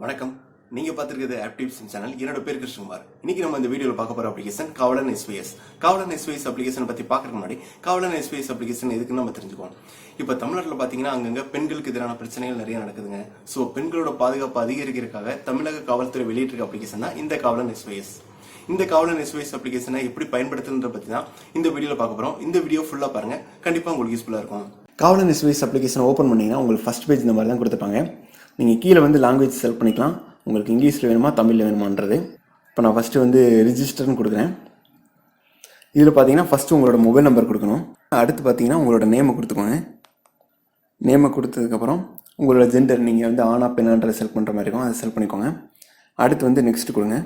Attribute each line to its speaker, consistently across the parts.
Speaker 1: வணக்கம். நீங்க பார்த்திருக்கிறது AppTips channel. என்னோட பேர் கிருஷ்ணகுமார். இன்னைக்கு நம்ம இந்த வீடியோல பார்க்க போற application Kavalan SOS. Kavalan SOS application பத்தி பார்க்கறதுக்கு முன்னாடி Kavalan SOS அப்ளிகேஷன் எதுக்குன்னு நம்ம தெரிஞ்சுக்குவோம். இப்ப தமிழ்நாட்டுல பாத்தீங்கன்னா அங்கங்க பெண்களுக்கு எதிரான பிரச்சனைகள் நிறைய நடக்குதுங்க. சோ பெண்களோட பாதுகாப்பு அதிகரிக்கிறதுக்காக தமிழக காவல்துறை வெளியிட்டிருக்க அப்ளிகேஷன் தான் இந்த Kavalan SOS. இந்த Kavalan SOS அப்ளிகேஷனை எப்படி பயன்படுத்துறதுன்ற பத்தி தான் இந்த வீடியோல பார்க்க போறோம். இந்த வீடியோ ஃபுல்லா பாருங்க. கண்டிப்பா உங்களுக்கு யூஸ்ஃபுல்லா இருக்கும். Kavalan SOS அப்ளிகேஷன் ஓபன் பண்ணீங்கன்னா உங்களுக்கு ஃபர்ஸ்ட் பேஜ் இந்த மாதிரி தான் கொடுத்துருப்பாங்க. நீங்கள் கீழே வந்து லாங்குவேஜ் செலக்ட் பண்ணிக்கலாம். உங்களுக்கு இங்கிலீஷில் வேணுமா தமிழில் வேணுமான்றது. இப்போ நான் ஃபஸ்ட்டு வந்து ரிஜிஸ்டர்னு கொடுக்குறேன். இதில் பார்த்தீங்கன்னா ஃபஸ்ட்டு உங்களோட மொபைல் நம்பர் கொடுக்கணும். அடுத்து பார்த்தீங்கன்னா உங்களோட நேமை கொடுத்துக்கோங்க. நேமை கொடுத்ததுக்கப்புறம் உங்களோட ஜெண்டர் நீங்கள் வந்து ஆனா பெண்ணான்றதை செலக்ட் பண்ணுற மாதிரி இருக்கும், அதை செலக்ட் பண்ணிக்கோங்க. அடுத்து வந்து நெக்ஸ்ட் கொடுங்க.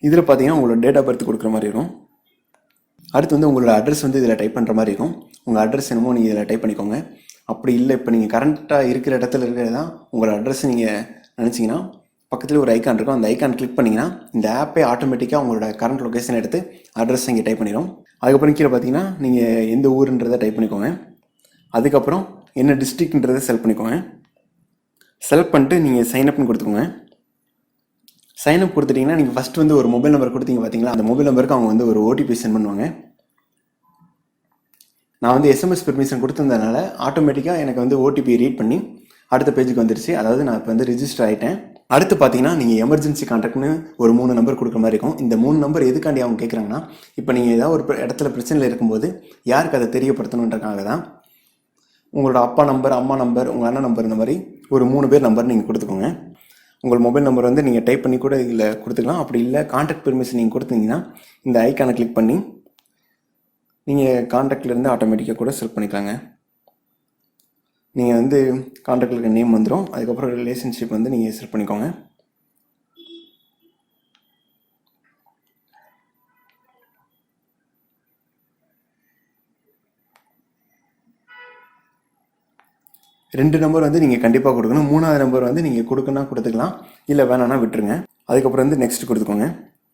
Speaker 1: இதில் பார்த்தீங்கன்னா உங்களோட டேட் ஆஃப் பர்த் கொடுக்குற மாதிரி இருக்கும். அடுத்து வந்து உங்களோட அட்ரஸ் வந்து இதில் டைப் பண்ணுற மாதிரி இருக்கும். உங்கள் அட்ரஸ் என்னமோ நீங்கள் இதில் டைப் பண்ணிக்கோங்க. அப்படி இல்லை, இப்போ நீங்கள் கரண்ட்டாக இருக்கிற இடத்துல இருக்கிறது தான் உங்களோட அட்ரஸ் நீங்கள் நினச்சிங்கன்னா பக்கத்தில் ஒரு ஐக்கான் இருக்கும். அந்த ஐக்கான் கிளிக் பண்ணிங்கன்னா இந்த ஆப்பே ஆட்டோமேட்டிக்காக உங்களோட கரண்ட் லொக்கேஷன் எடுத்து அட்ரஸ் இங்கே டைப் பண்ணிடும். அதுக்கப்புறம் கீழே பார்த்தீங்கன்னா நீங்கள் எந்த ஊருன்றதை டைப் பண்ணிக்கோங்க. அதுக்கப்புறம் என்ன டிஸ்ட்ரிக்ட்ன்றதை செலக்ட் பண்ணிக்கோங்க. செலக்ட் பண்ணிட்டு நீங்கள் சைன்அப்னு கொடுத்துக்கோங்க. சைன்அப் கொடுத்துட்டிங்கன்னா நீங்கள் ஃபஸ்ட்டு வந்து ஒரு மொபைல் நம்பர் கொடுத்தீங்க பார்த்தீங்களா, அந்த மொபைல் நம்பருக்கு அவங்க வந்து ஒரு ஓடிபி சென்ட் பண்ணுவாங்க. நான் வந்து எஸ்எம்எஸ் பெர்மிஷன் கொடுத்துருந்ததுனால ஆட்டோமேட்டிக்காக எனக்கு வந்து ஓடிபி ரீட் பண்ணி அடுத்த பேஜுக்கு வந்துருச்சு. அதாவது நான் இப்போ வந்து ரிஜிஸ்டர் ஆகிட்டேன். அடுத்து பார்த்தீங்கன்னா நீங்கள் எமர்ஜென்சி கான்டாக்ட்னு ஒரு 3 நம்பர் கொடுக்குற மாதிரி இருக்கும். இந்த 3 நம்பர் எதுக்காண்டி அவங்க கேட்குறாங்கன்னா, இப்போ நீங்கள் ஏதாவது ஒரு இடத்துல பிரச்சனையில் இருக்கும்போது யாருக்கு அதை தெரியப்படுத்தணுன்றக்காக தான். உங்களோட அப்பா நம்பர், அம்மா நம்பர், உங்கள் அண்ணன் நம்பர், இந்த மாதிரி ஒரு 3 பேர் நம்பர் நீங்கள் கொடுத்துக்கோங்க. உங்கள் மொபைல் நம்பர் வந்து நீங்கள் டைப் பண்ணி கூட இதில் கொடுத்துக்கலாம். அப்படி இல்லை கான்டாக்ட் பெர்மிஷன் நீங்கள் கொடுத்தீங்கன்னா இந்த ஐக்கானை கிளிக் பண்ணி நீங்கள் கான்டாக்ட்லேருந்து ஆட்டோமேட்டிக்காக கூட செலக்ட் பண்ணிக்கலாங்க. நீங்கள் வந்து கான்டாக்டில் இருக்க நேம் வந்துடும். அதுக்கப்புறம் ரிலேஷன்ஷிப் வந்து நீங்கள் செலக்ட் பண்ணிக்கோங்க. ரெண்டு நம்பர் வந்து நீங்கள் கண்டிப்பாக கொடுக்கணும். 3வது நம்பர் வந்து நீங்கள் கொடுக்கணும்னா கொடுத்துக்கலாம், இல்லை வேணான்னா விட்டுருங்க. அதுக்கப்புறம் வந்து நெக்ஸ்ட் கொடுத்துக்கோங்க.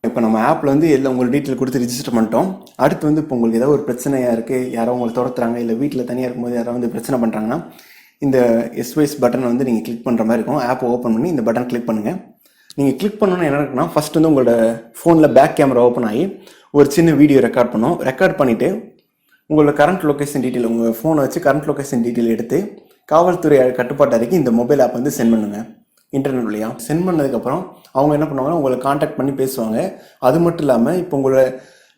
Speaker 1: இப்போ நம்ம ஆப்பில் வந்து எல்லாம் உங்களுக்கு டீட்டெயில் கொடுத்து ரிஜிஸ்டர் பண்ணிட்டோம். அடுத்து வந்து இப்போ உங்களுக்கு ஏதாவது ஒரு பிரச்சனையாக இருக்குது, யாரோ உங்களை துரத்துறாங்க, இல்லை வீட்டில் தனியாக இருக்கும்போது யாராவது வந்து பிரச்சனை பண்ணுறாங்கன்னா இந்த SOS பட்டன் வந்து நீங்கள் கிளிக் பண்ணுற மாதிரி இருக்கும். ஆப்பை ஓப்பன் பண்ணி இந்த பட்டன் கிளிக் பண்ணுங்கள். நீங்கள் கிளிக் பண்ணணும்னு என்ன இருக்குன்னா, ஃபஸ்ட் வந்து உங்களோட ஃபோனில் பேக் கேமரா ஓப்பன் ஆகி ஒரு சின்ன வீடியோ ரெக்கார்ட் பண்ணும். ரெக்கார்ட் பண்ணிவிட்டு உங்களோட கரண்ட் லொக்கேஷன் டீட்டெயில், உங்கள் ஃபோனை வச்சு கரண்ட் லொக்கேஷன் டீட்டெயில் எடுத்து காவல்துறை கட்டுப்பாட்டு அறைக்கு இந்த மொபைல் ஆப் வந்து சென்ட் பண்ணுங்கள். இன்டர்நெட் வழியாக சென்ட் பண்ணதுக்கப்புறம் அவங்க என்ன பண்ணுவாங்கன்னா உங்களை காண்டாக்ட் பண்ணி பேசுவாங்க. அது மட்டும் இல்லாமல் இப்போ உங்களை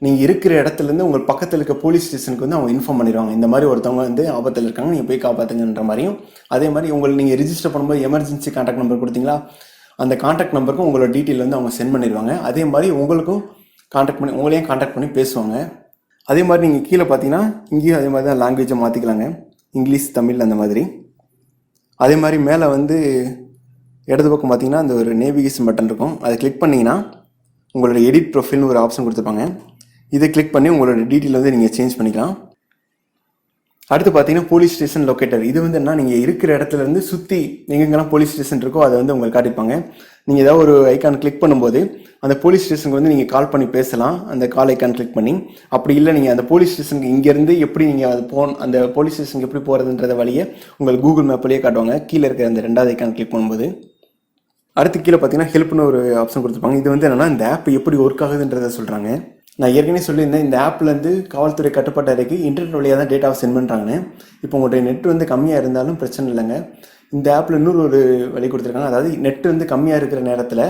Speaker 1: நீங்கள் இருக்கிற இடத்துலேருந்து உங்கள் பக்கத்தில் இருக்க போலீஸ் ஸ்டேஷனுக்கு வந்து அவங்க இன்ஃபார்ம் பண்ணிடுவாங்க. இந்த மாதிரி ஒருத்தவங்க வந்து ஆபத்தில் இருக்காங்க, நீங்கள் போய் காப்பாற்றுங்கன்ற மாதிரியும். அதே மாதிரி உங்களை நீங்கள் ரிஜிஸ்டர் பண்ணும்போது எமர்ஜென்சி காண்டாக்ட் நம்பர் கொடுத்தீங்களா, அந்த காண்டாக்ட் நம்பருக்கும் உங்களோட டீட்டெயில் வந்து அவங்க சென்ட் பண்ணிடுவாங்க. அதே மாதிரி உங்களுக்கும் உங்களையும் காண்டாக்ட் பண்ணி பேசுவாங்க. அதே மாதிரி நீங்கள் கீழே பார்த்தீங்கன்னா இங்கேயும் அதே மாதிரி தான் லாங்குவேஜை மாற்றிக்கலாங்க, இங்கிலீஷ், தமிழ், அந்த மாதிரி. அதே மாதிரி மேலே வந்து இடது பக்கம் பார்த்தீங்கன்னா அந்த ஒரு நேவிகேஷன் பட்டன் இருக்கும். அதை கிளிக் பண்ணிங்கன்னா உங்களோட எடிட் ப்ரொஃபைல்னு ஒரு ஆப்ஷன் கொடுத்துருப்பாங்க. இதை கிளிக் பண்ணி உங்களோட டீட்டெயில் வந்து நீங்கள் சேஞ்ச் பண்ணிக்கலாம். அடுத்து பார்த்தீங்கன்னா போலீஸ் ஸ்டேஷன் லொக்கேட்டர். இது வந்து என்ன, நீங்கள் இருக்கிற இடத்துலேருந்து சுற்றி எங்கெங்கெல்லாம் போலீஸ் ஸ்டேஷன் இருக்கோ அதை வந்து உங்களுக்கு காட்டிப்பாங்க. நீங்கள் ஏதாவது ஒரு ஐக்கான் கிளிக் பண்ணும்போது அந்த போலீஸ் ஸ்டேஷனுக்கு வந்து நீங்கள் கால் பண்ணி பேசலாம், அந்த கால் ஐக்கான் கிளிக் பண்ணி. அப்படி இல்லை நீங்கள் அந்த போலீஸ் ஸ்டேஷனுக்கு இங்கேருந்து எப்படி நீங்கள் அது அந்த போலீஸ் ஸ்டேஷனுக்கு எப்படி போகிறதுன்றத வழியே உங்களுக்கு கூகுள் மேப்லேயே காட்டுவாங்க, கீழே இருக்கிற அந்த 2வது ஐக்கான் கிளிக் பண்ணும்போது. அடுத்து கீழே பார்த்தீங்கன்னா ஹெல்ப்னு ஒரு ஆப்ஷன் கொடுத்துருப்பாங்க. இது வந்து என்னென்னா இந்த ஆப் எப்படி ஒர்க் ஆகுதுன்றதை சொல்கிறாங்க. நான் ஏற்கனவே சொல்லியிருந்தேன், இந்த ஆப்லேருந்து காவல்துறை கட்டுப்பாட்டு அறைக்கு இன்டர்நெட் வழியாக தான் டேட்டாவை சென்ட் பண்ணுறாங்கன்னு. இப்போ உங்களுடைய நெட் வந்து கம்மியாக இருந்தாலும் பிரச்சனை இல்லைங்க. இந்த ஆப்பில் இன்னொரு ஒரு வழி கொடுத்துருக்காங்க. அதாவது நெட் வந்து கம்மியாக இருக்கிற நேரத்தில்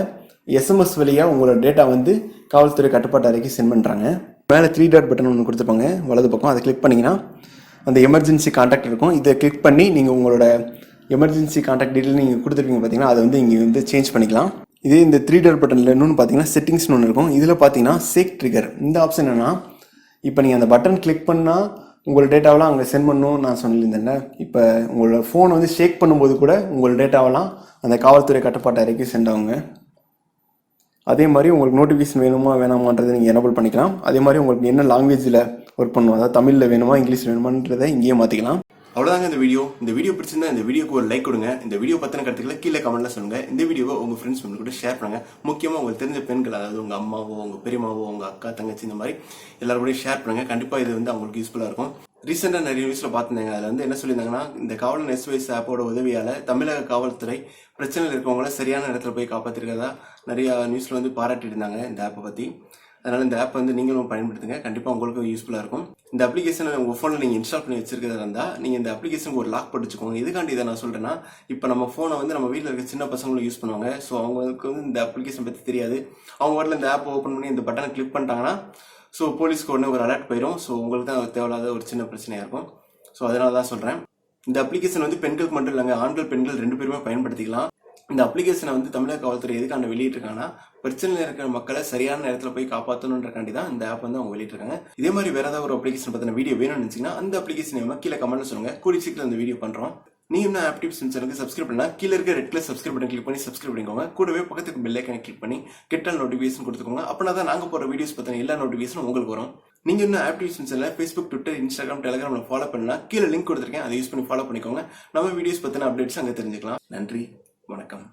Speaker 1: எஸ்எம்எஸ் வழியாக உங்களோட டேட்டா வந்து காவல்துறை கட்டுப்பாட்டு அறைக்கு சென்ட் பண்ணுறாங்க. மேலே 3 டாட் பட்டன் ஒன்று கொடுத்துருப்பாங்க வலது பக்கம். அதை கிளிக் பண்ணிங்கன்னா அந்த எமர்ஜென்சி கான்டாக்ட் இருக்கும். இதை கிளிக் பண்ணி நீங்கள் உங்களோட எமர்ஜென்சி கான்டாக்ட் டீட்டெயில் நீங்கள் கொடுத்துருப்பீங்க பார்த்தீங்கன்னா அதை வந்து இங்கே வந்து சேஞ்ச் பண்ணிக்கலாம். இதே இந்த 3 டாட் பட்டனில் இன்னொன்று பார்த்தீங்கன்னா செட்டிங்ஸ்னு ஒன்று இருக்கும். இதில் பார்த்தீங்கன்னா சேக் ட்ரிகர். இந்த ஆப்ஷன் என்னென்னா, இப்போ நீங்கள் அந்த பட்டன் கிளிக் பண்ணால் உங்களோட டேட்டாவெலாம் அங்கே சென்ட் பண்ணணும் நான் சொல்லியிருந்தேன்ல. இப்போ உங்களோட ஃபோனை வந்து ஷேக் பண்ணும்போது கூட உங்களோட டேட்டாவெலாம் அந்த காவல்துறை கட்டுப்பாட்டு அறைக்கு சென்ட் ஆகுங்க. அதே மாதிரி உங்களுக்கு நோட்டிஃபிகேஷன் வேணுமா வேணாமான்றதை நீங்கள் எனபிள் பண்ணிக்கலாம். அதே மாதிரி உங்களுக்கு என்ன லாங்குவேஜில் ஒர்க் பண்ணணும், அதாவது தமிழில் வேணுமா இங்கிலீஷில் வேணுமான்றதை இங்கேயே மாற்றிக்கலாம். அவ்வளோதாங்க இந்த வீடியோ பிடிச்சிருந்தா இந்த வீடியோக்கு ஒரு லைக் கொடுங்க. இந்த வீடியோ பற்றின கருத்துக்களை கீழே கமெண்ட்ல சொல்லுங்க. இந்த வீடியோவை உங்கள் ஃப்ரெண்ட்ஸ் கூட ஷேர் பண்ணுங்க. முக்கியமாக உங்களுக்கு தெரிஞ்ச பெண்கள், அதாவது உங்கள் அம்மாவோ, உங்கள் பெரியமாவோ, உங்கள் அக்கா, தங்கச்சி, இந்த மாதிரி எல்லாரும் கூட ஷேர் பண்ணுங்க. கண்டிப்பாக இது அவங்களுக்கு யூஸ்ஃபுல்லாக இருக்கும். ரீசெண்டாக நிறைய நியூஸ்ல பார்த்துருந்தாங்க. அதில் என்ன சொல்லியிருந்தாங்கன்னா, இந்த காவலன் SOS ஆப்போட உதவியால் தமிழக காவல்துறை பிரச்சனையில் இருக்கவங்கள சரியான இடத்துல போய் காப்பாற்றிருக்கிறதா நிறைய நியூஸ்ல பாராட்டிட்டு இருந்தாங்க இந்த ஆப்பை பற்றி. அதனால இந்த ஆப் நீங்களும் பயன்படுத்துங்க. கண்டிப்பாக உங்களுக்கு யூஸ்ஃபுல்லாக இருக்கும். இந்த அப்ளிகேஷனை உங்கள் ஃபோனில் நீங்கள் இன்ஸ்டால் பண்ணி வச்சிருக்கிறதா இருந்தால் நீங்கள் இந்த அப்ளிகேஷனுக்கு ஒரு லாக் போட்டுச்சுக்கோங்க. எதுக்காண்டி இதை நான் சொல்கிறேன்னா, இப்போ நம்ம ஃபோனை நம்ம வீட்டில் இருக்க சின்ன பசங்களும் யூஸ் பண்ணுவாங்க. ஸோ அவங்களுக்கு இந்த அப்ளிகேஷன் பற்றி தெரியாது. அவங்க வரல இந்த ஆப் ஓப்பன் பண்ணி இந்த பட்டனை கிளிக் பண்ணிட்டாங்கன்னா ஸோ போலீஸ்க்கு உடனே ஒரு அலர்ட் போயிடும். ஸோ உங்களுக்கு தான் தேவையில்லாத ஒரு சின்ன பிரச்சனையாக இருக்கும். ஸோ அதனால தான் சொல்கிறேன். இந்த அப்ளிகேஷன் பெண்களுக்கு மட்டும் இல்லைங்க, ஆண்கள் பெண்கள் 2 பேருமே பயன்படுத்திக்கலாம். இந்த அப்ளிகேஷனை தமிழக காவல்துறை எதுக்கான வெளியிட்டிருக்காங்கன்னா, பிரச்சனையில் இருக்கிற மக்களை சரியான நேரத்தில் போய் காப்பாற்றணுன்றக்காண்டி தான் இந்த ஆப் அவங்க வெளியிட்டிருக்காங்க. இதே மாதிரி வேற ஏதாவது ஒரு அப்ளிகேஷன் பற்றின வீடியோ வேணும்னு நினைச்சீங்கன்னா அந்த அப்ளிகேஷன் கீழே கமெண்ட்ல சொல்லுங்க. கூடிய சீக்கிரம் அந்த வீடியோ பண்றோம். நீங்க இன்னும் AppTips சேனலுக்கு சப்ஸ்கிரைப் பண்ணா கீழே இருக்க red colour subscribe button click பண்ணி சப்ஸ்கிரைப் பண்ணிக்கோங்க. கூடவே பக்கத்துக்கு பெல் ஐகானை கிளிக் பண்ணி கெட்ட நோட்டிஃபிகேஷன் கொடுத்துக்கோங்க. அப்படின்னா தான் நாங்கள் போகிற வீடியோஸ் பற்றின எல்லா நோட்டிஃபிகேஷனும் உங்களுக்கு வரும். நீங்க இன்னும் AppTips சேனலை Facebook, Twitter, Instagram, Telegram follow பண்ணா கீழே லிங்க் கொடுத்துருக்கேன். அதை யூஸ் பண்ணி ஃபாலோ பண்ணிக்கோங்க. நம்ம வீடியோஸ் பற்றின அப்டேட்ஸ் அங்கே தெரிஞ்சுக்கலாம். நன்றி, வணக்கம்.